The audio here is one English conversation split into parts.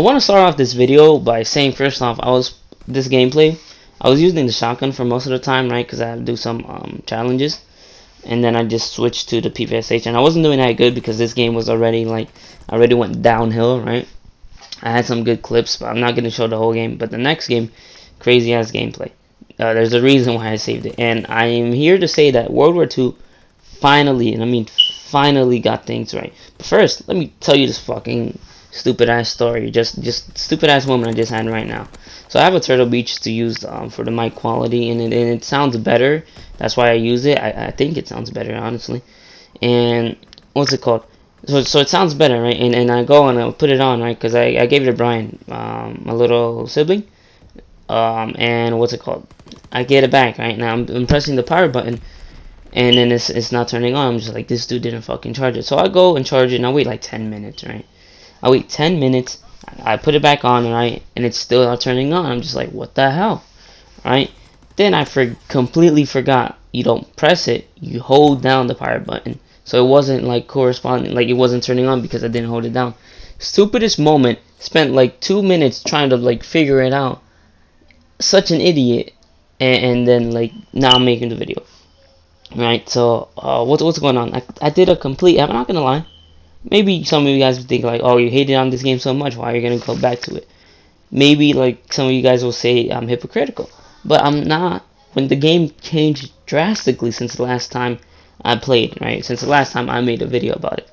I want to start off this video by saying, first off, this gameplay, I was using the shotgun for most of the time, right? Because I had to do some challenges, and then I just switched to the PPSH, and I wasn't doing that good because this game was already already went downhill, right? I had some good clips, but I'm not gonna show the whole game. But the next game, crazy ass gameplay. There's a reason why I saved it, and I am here to say that World War II finally, and I mean finally, got things right. But first, let me tell you this fucking stupid ass story, just stupid ass moment I just had right now. So I have a Turtle Beach to use for the mic quality, and it sounds better. That's why I use it. I think it sounds better, honestly. And what's it called? So it sounds better, right? And I go and I put it on, right? Because I gave it to Brian, my little sibling. And what's it called? I get it back, right? Now I'm pressing the power button, and then it's not turning on. I'm just like, this dude didn't fucking charge it. So I go and charge it, and I wait like 10 minutes, right? I wait 10 minutes, I put it back on, right? And it's still not turning on. I'm just like, what the hell, right? Then I completely forgot. You don't press it, you hold down the power button. So it wasn't like corresponding, like it wasn't turning on because I didn't hold it down. Stupidest moment. Spent like 2 minutes trying to like figure it out. Such an idiot. And then like now I'm making the video. Right, so what's going on? I did a complete, I'm not gonna lie. Maybe some of you guys would think like, oh, you hated on this game so much, why are you gonna go back to it? Maybe like some of you guys will say I'm hypocritical, but I'm not. When the game changed drastically since the last time I played, right? Since the last time I made a video about it.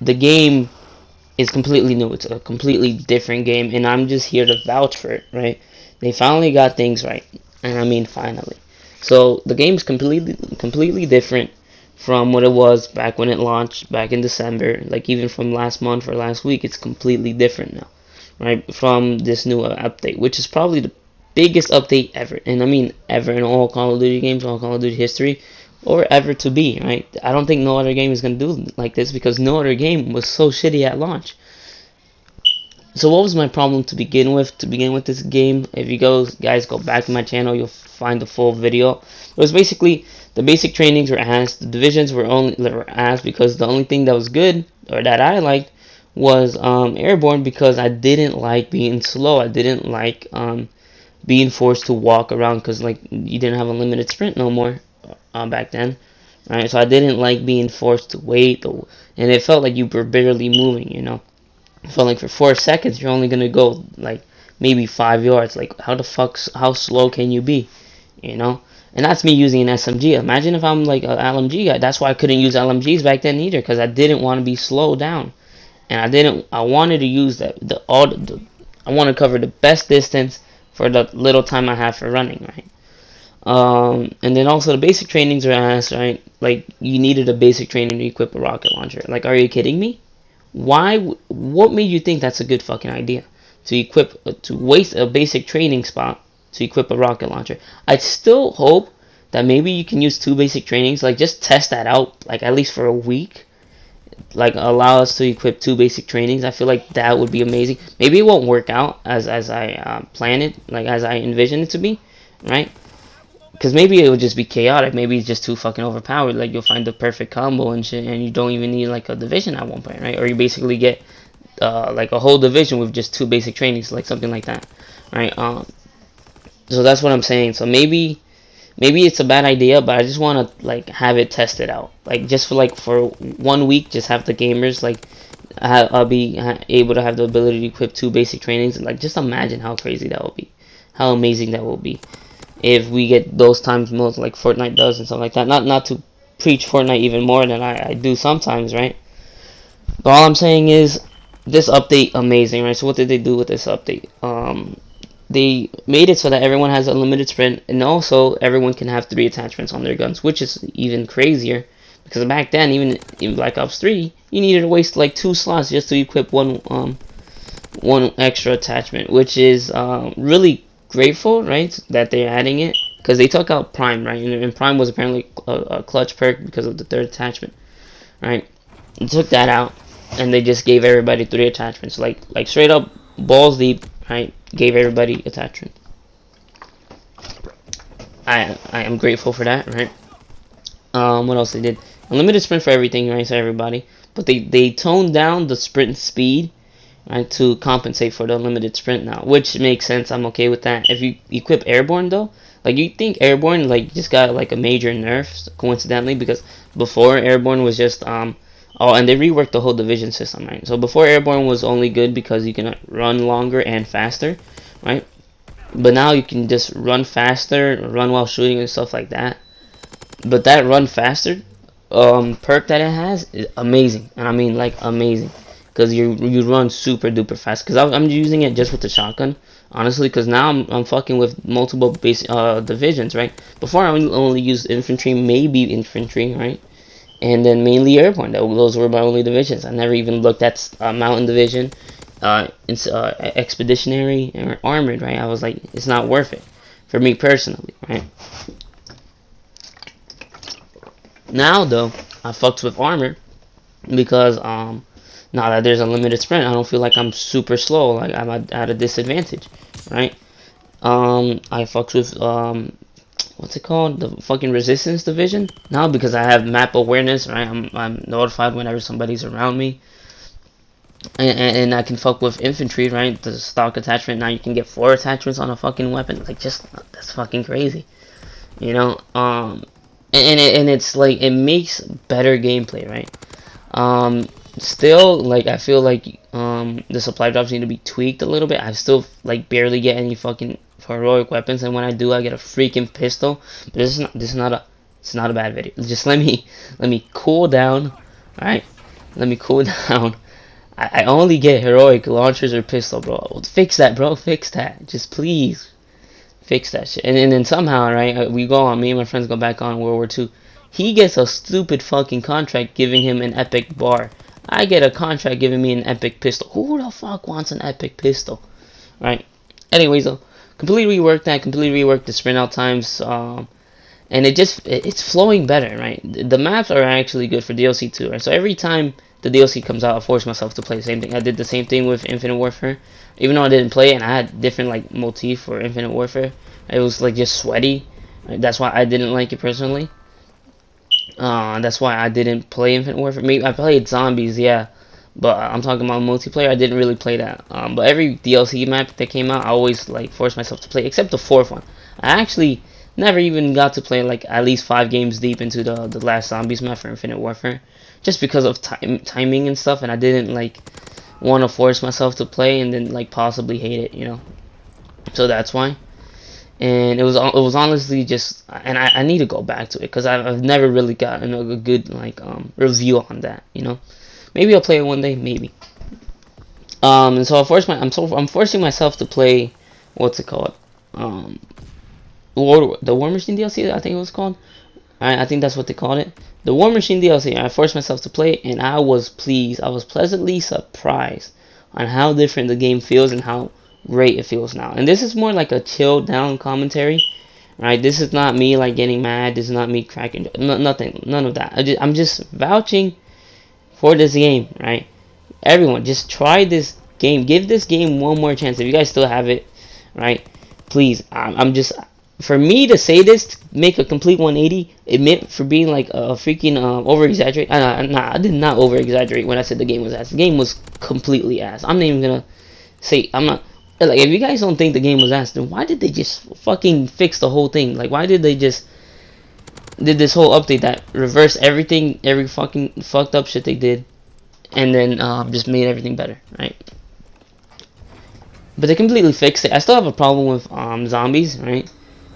The game is completely new. It's a completely different game, and I'm just here to vouch for it, right? They finally got things right, and I mean finally. So the game's completely different from what it was back when it launched back in December. Like even from last month or last week, it's completely different now, right? From this new update, which is probably the biggest update ever, and I mean ever in all Call of Duty games, all Call of Duty history, or ever to be, right? I don't think no other game is gonna do like this because no other game was so shitty at launch. So what was my problem to begin with? To begin with this game, if you guys go back to my channel, you'll find the full video. It was basically the basic trainings were asked, the divisions were asked because the only thing that was good or that I liked was airborne, because I didn't like being slow. I didn't like being forced to walk around because like you didn't have a limited sprint no more back then, right? So I didn't like being forced to wait, and it felt like you were barely moving, you know. It felt like for 4 seconds you're only gonna go like maybe 5 yards. Like how slow can you be, you know? And that's me using an SMG. Imagine if I'm like an LMG guy. That's why I couldn't use LMGs back then either, because I didn't want to be slowed down, and I wanted to use I want to cover the best distance for the little time I have for running, right? And then also the basic trainings are asked, right? Like you needed a basic training to equip a rocket launcher. Like, are you kidding me? Why? What made you think that's a good fucking idea to waste a basic training spot to equip a rocket launcher? I still hope that maybe you can use 2 basic trainings, like just test that out, like at least for a week, like allow us to equip 2 basic trainings. I feel like that would be amazing. Maybe it won't work out as I plan it, like as I envision it to be, right? Because maybe it would just be chaotic. Maybe it's just too fucking overpowered. Like you'll find the perfect combo and shit, and you don't even need like a division at one point, right? Or you basically get like a whole division with just 2 basic trainings, like something like that, right? So that's what I'm saying. So maybe it's a bad idea, but I just want to like have it tested out, like just for 1 week, just have the gamers like I'll be able to have the ability to equip 2 basic trainings. Like just imagine how crazy that will be, how amazing that will be if we get those times modes like Fortnite does and stuff like that. Not to preach Fortnite even more than I do sometimes, right? But all I'm saying is this update amazing, right? So what did they do with this update? They made it so that everyone has a limited sprint, and also everyone can have 3 attachments on their guns, which is even crazier, because back then, even in Black Ops 3, you needed to waste like 2 slots just to equip one extra attachment, which is really grateful, right, that they're adding it, because they took out Prime, right, and Prime was apparently a clutch perk because of the 3rd attachment, right? They took that out, and they just gave everybody 3 attachments, like straight up balls deep, right? Gave everybody attachment. I am grateful for that, right? What else they did? Unlimited sprint for everything, right? So everybody. but they toned down the sprint speed, right, to compensate for the limited sprint now, which makes sense. I'm okay with that. If you equip airborne though, like you think airborne like just got like a major nerf coincidentally, because before airborne was just oh, and they reworked the whole division system, right? So before airborne was only good because you can run longer and faster, right? But now you can just run faster, run while shooting and stuff like that. But that run faster perk that it has is amazing, and I mean like amazing, because you run super duper fast. Because I'm using it just with the shotgun, honestly. Because now I'm fucking with multiple base divisions, right? Before I only used infantry, maybe infantry, right? And then mainly airborne. Those were my only divisions. I never even looked at mountain division, expeditionary or armored, right? I was like, it's not worth it for me personally, right? Now though, I fucked with armor because now that there's a limited sprint, I don't feel like I'm super slow, like I'm at a disadvantage, right? I fucked with what's it called, the fucking resistance division now, because I have map awareness, right? I'm notified whenever somebody's around me, and I can fuck with infantry, right? The stock attachment, now you can get 4 attachments on a fucking weapon, like just that's fucking crazy, you know. And it's like it makes better gameplay, right? Still, like I feel like the supply drops need to be tweaked a little bit. I still like barely get any fucking heroic weapons, and when I do, I get a freaking pistol. But this is not a bad video. Just let me cool down, all right? Let me cool down. I only get heroic launchers or pistol, bro. Fix that, bro. Fix that. Just please. Fix that shit. And then somehow, right, me and my friends go back on World War II. He gets a stupid fucking contract giving him an epic bar. I get a contract giving me an epic pistol. Who the fuck wants an epic pistol? Right? Anyways, though, completely reworked that. Completely reworked the sprint out times. And it's flowing better, right? The maps are actually good for DLC too, right? So every time the DLC comes out, I force myself to play the same thing. I did the same thing with Infinite Warfare. Even though I didn't play it, and I had different like motif for Infinite Warfare, it was like just sweaty. Right? That's why I didn't like it personally. That's why I didn't play Infinite Warfare. Maybe I played zombies, yeah, but I'm talking about multiplayer. I didn't really play that. But every DLC map that came out, I always like forced myself to play, except the 4th one. I actually never even got to play like at least 5 games deep into the last zombies map for Infinite Warfare, just because of timing and stuff, and I didn't like want to force myself to play and then like possibly hate it, you know. So that's why. And it was honestly just, and I need to go back to it because I've never really gotten a good like review on that, you know. Maybe I'll play it one day, maybe. And so I'm forcing myself to play, what's it called, the War Machine DLC, I think it was called. I think that's what they called it. The War Machine DLC, I forced myself to play it, and I was pleased. I was pleasantly surprised on how different the game feels and how great it feels now. And this is more like a chilled down commentary, right? This is not me like getting mad. This is not me cracking. Nothing. None of that. I'm just vouching for this game, right? Everyone, just try this game. Give this game one more chance. If you guys still have it, right? Please. I'm just, for me to say this, make a complete 180, admit for being like a freaking over exaggerate. Nah, I did not over exaggerate when I said the game was ass. The game was completely ass. I'm not even gonna say, I'm not, like, if you guys don't think the game was ass, then why did they just fucking fix the whole thing? Like, why did they just did this whole update that reversed everything, every fucking fucked up shit they did, and then just made everything better, right? But they completely fixed it. I still have a problem with zombies, right?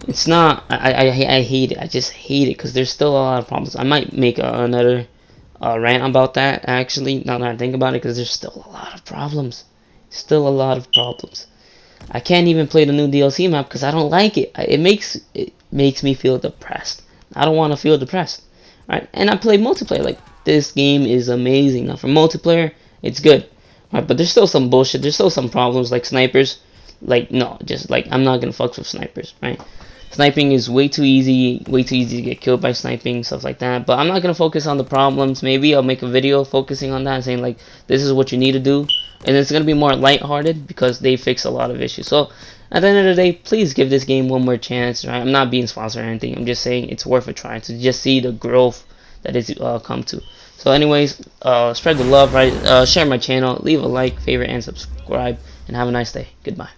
It's not, I hate it. I just hate it because there's still a lot of problems. I might make another rant about that, actually, now that I think about it, because there's still a lot of problems. Still a lot of problems. I can't even play the new DLC map because I don't like it. It makes me feel depressed. I don't want to feel depressed, right? And I play multiplayer. Like, this game is amazing. Now, for multiplayer, it's good, right? But there's still some bullshit. There's still some problems, like snipers. Like, no, just like, I'm not gonna fuck with snipers, right? Sniping is way too easy to get killed by sniping, stuff like that. But I'm not gonna focus on the problems. Maybe I'll make a video focusing on that and saying like, this is what you need to do, and it's gonna be more lighthearted because they fix a lot of issues. So at the end of the day, please give this game one more chance, right? I'm not being sponsored or anything. I'm just saying it's worth a try to just see the growth that it's come to. So anyways, spread the love, right? Share my channel, leave a like, favorite, and subscribe, and have a nice day. Goodbye.